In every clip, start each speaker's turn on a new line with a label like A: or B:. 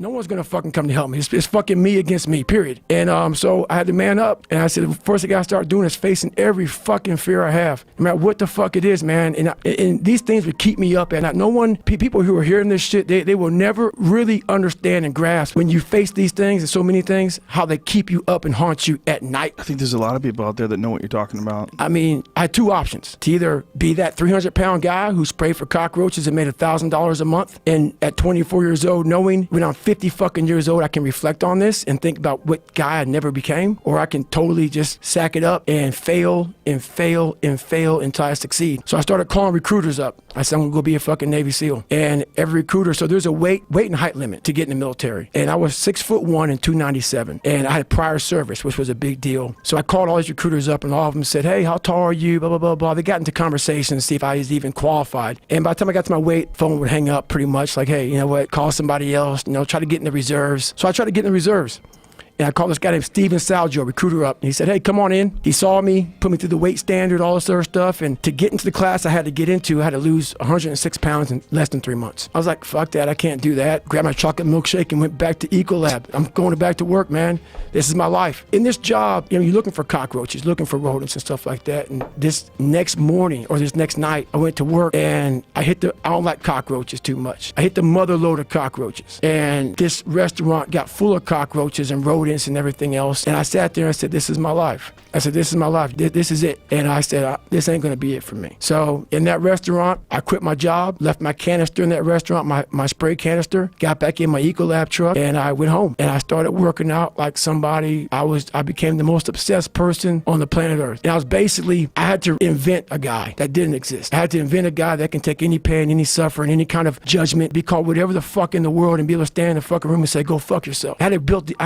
A: No one's gonna fucking come to help me. It's fucking me against me, period. And so I had to man up, and I said, the first thing I gotta start doing is facing every fucking fear I have, no matter what the fuck it is, man. And these things would keep me up at night. No one, people who are hearing this shit, they will never really understand and grasp when you face these things and so many things, how they keep you up and haunt you at night.
B: I think there's a lot of people out there that know what you're talking about.
A: I mean, I had two options: to either be that 300-pound guy who sprayed for cockroaches and made $1,000 a month, and at 24 years old, knowing when I'm 50 fucking years old, I can reflect on this and think about what guy I never became, or I can totally just sack it up and fail and fail and fail until I succeed. So I started calling recruiters up. I said, I'm gonna go be a fucking Navy SEAL. And every recruiter, so there's a weight and height limit to get in the military. And I was 6'1" and 297. And I had prior service, which was a big deal. So I called all these recruiters up, and all of them said, hey, how tall are you? Blah, blah, blah, blah. They got into conversation to see if I was even qualified. And by the time I got to my weight, phone would hang up pretty much like, hey, you know what, call somebody else, try to get in the reserves. So I tried to get in the reserves. And I called this guy named Steven Salgio, recruiter, up. And he said, hey, come on in. He saw me, put me through the weight standard, all this other stuff. And to get into the class I had to lose 106 pounds in less than 3 months. I was like, fuck that, I can't do that. Grabbed my chocolate milkshake and went back to Ecolab. I'm going back to work, man. This is my life. In this job, you're looking for cockroaches, looking for rodents and stuff like that. And this next morning or this next night, I went to work and I don't like cockroaches too much. I hit the mother load of cockroaches. And this restaurant got full of cockroaches and rodents and everything else. And I sat there and I said, this is my life. I said, this is my life. This is it. And I said, this ain't gonna be it for me. So in that restaurant, I quit my job, left my canister in that restaurant, my spray canister, got back in my Ecolab truck, and I went home. And I started working out like somebody. I became the most obsessed person on the planet Earth. And I had to invent a guy that didn't exist. I had to invent a guy that can take any pain, any suffering, any kind of judgment, be called whatever the fuck in the world, and be able to stand in the fucking room and say, go fuck yourself. I had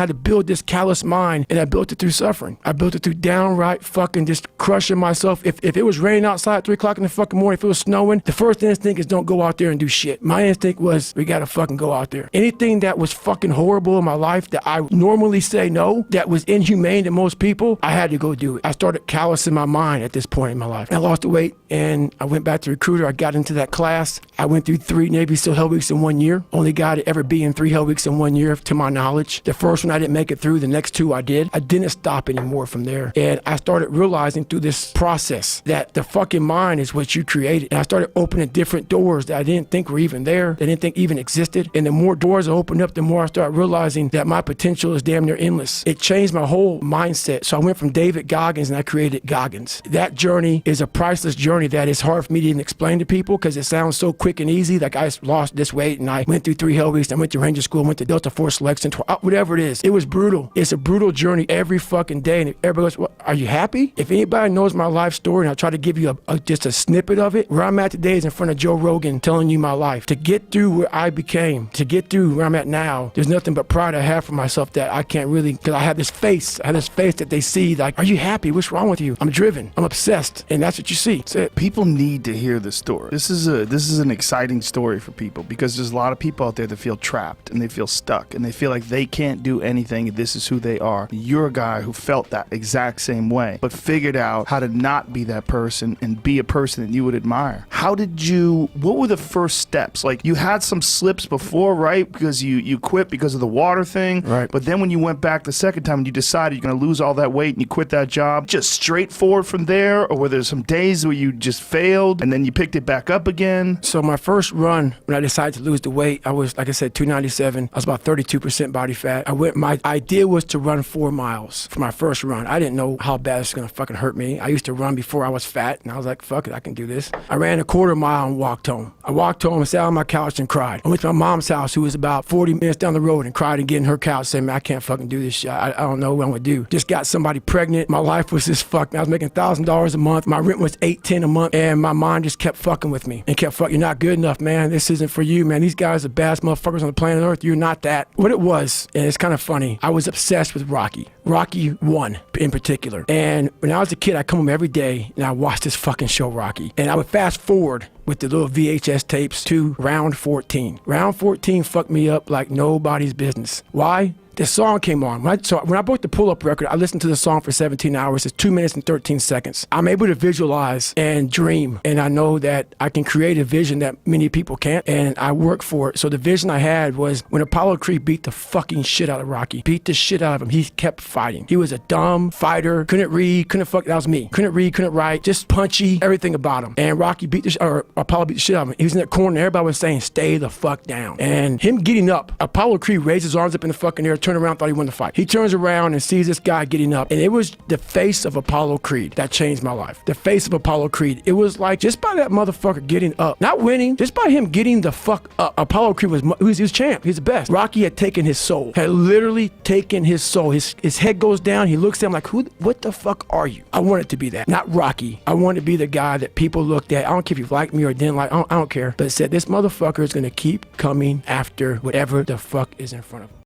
A: to build this callous mind, and I built it through suffering. I built it through downright fucking just crushing myself. If it was raining outside at 3 o'clock in the fucking morning, if it was snowing, the first instinct is don't go out there and do shit. My instinct was, we gotta fucking go out there. Anything that was fucking horrible in my life that I normally say no, that was inhumane to most people, I had to go do it. I started callousing my mind at this point in my life. I lost the weight and I went back to recruiter. I got into that class. I went through 3 Navy SEAL Hell Weeks in 1 year. Only guy to ever be in 3 Hell Weeks in 1 year, to my knowledge. The first one I didn't make it through. The next 2 I did. I didn't stop anymore from there. And I started realizing through this process that the fucking mind is what you created. And I started opening different doors that I didn't think were even there, that I didn't think even existed. And the more doors I opened up, the more I started realizing that my potential is damn near endless. It changed my whole mindset. So I went from David Goggins and I created Goggins. That journey is a priceless journey that is hard for me to even explain to people because it sounds so quick and easy. Like I lost this weight and I went through 3 Hell Weeks. I went to Ranger School, went to Delta Force Selection, whatever it is. It was brutal. It's a brutal journey every fucking day. And everybody goes, well, are you happy? If anybody knows my life story, and I'll try to give you just a snippet of it, where I'm at today is in front of Joe Rogan telling you my life. To get through where I became, to get through where I'm at now, there's nothing but pride I have for myself that I can't really, because I have this face that they see like, are you happy? What's wrong with you? I'm driven. I'm obsessed. And that's what you see. That's it.
B: People need to hear this story. This is an exciting story for people because there's a lot of people out there that feel trapped and they feel stuck and they feel like they can't do anything. This is who they are. You're a guy who felt that exact same way, but figured out how to not be that person and be a person that you would admire. What were the first steps? Like you had some slips before, right? Because you quit because of the water thing.
A: Right.
B: But then when you went back the second time and you decided you're going to lose all that weight and you quit that job, just straightforward from there? Or were there some days where you just failed and then you picked it back up again?
A: So my first run, when I decided to lose the weight, I was, like I said, 297. I was about 32% body fat. My idea was to run 4 miles for my first run. I didn't know how bad it's going to fucking hurt me. I used to run before I was fat, and I was like, fuck it, I can do this. I ran a 1/4 mile and walked home. I walked home and sat on my couch and cried. I went to my mom's house, who was about 40 minutes down the road, and cried and get in her couch saying, man, I can't fucking do this shit. I don't know what I'm going to do. Just got somebody pregnant. My life was just fucked. I was making $1,000 a month. My rent was $810 a month, and my mind just kept fucking with me and kept fucking, you're not good enough, man. This isn't for you, man. These guys are the baddest motherfuckers on the planet Earth. You're not that. What it was, and it's kind of funny, I was obsessed with Rocky 1 in particular. And when I was a kid, I come home every day and I watched this fucking show, Rocky. And I would fast forward with the little VHS tapes to round 14. Round 14 fucked me up like nobody's business. Why? the song came on. When I broke the pull-up record, I listened to the song for 17 hours. It's 2 minutes and 13 seconds. I'm able to visualize and dream, and I know that I can create a vision that many people can't, and I work for it. So the vision I had was when Apollo Creed beat the fucking shit out of Rocky, beat the shit out of him, he kept fighting. He was a dumb fighter, couldn't read, that was me. Couldn't read, couldn't write, just punchy, everything about him. And Apollo beat the shit out of him. He was in that corner, everybody was saying, stay the fuck down. And him getting up, Apollo Creed raised his arms up in the fucking air, turned around, thought he won the fight. He turns around and sees this guy getting up, and it was the face of Apollo Creed that changed my life. The face of Apollo Creed. It was like, just by that motherfucker getting up, not winning, just by him getting the fuck up. Apollo Creed was champ. He was the best. Rocky had taken his soul, had literally taken his soul. His head goes down. He looks at him like, what the fuck are you? I wanted to be that. Not Rocky. I wanted to be the guy that people looked at. I don't care if you liked me or didn't like. I don't care. But said, this motherfucker is going to keep coming after whatever the fuck is in front of him.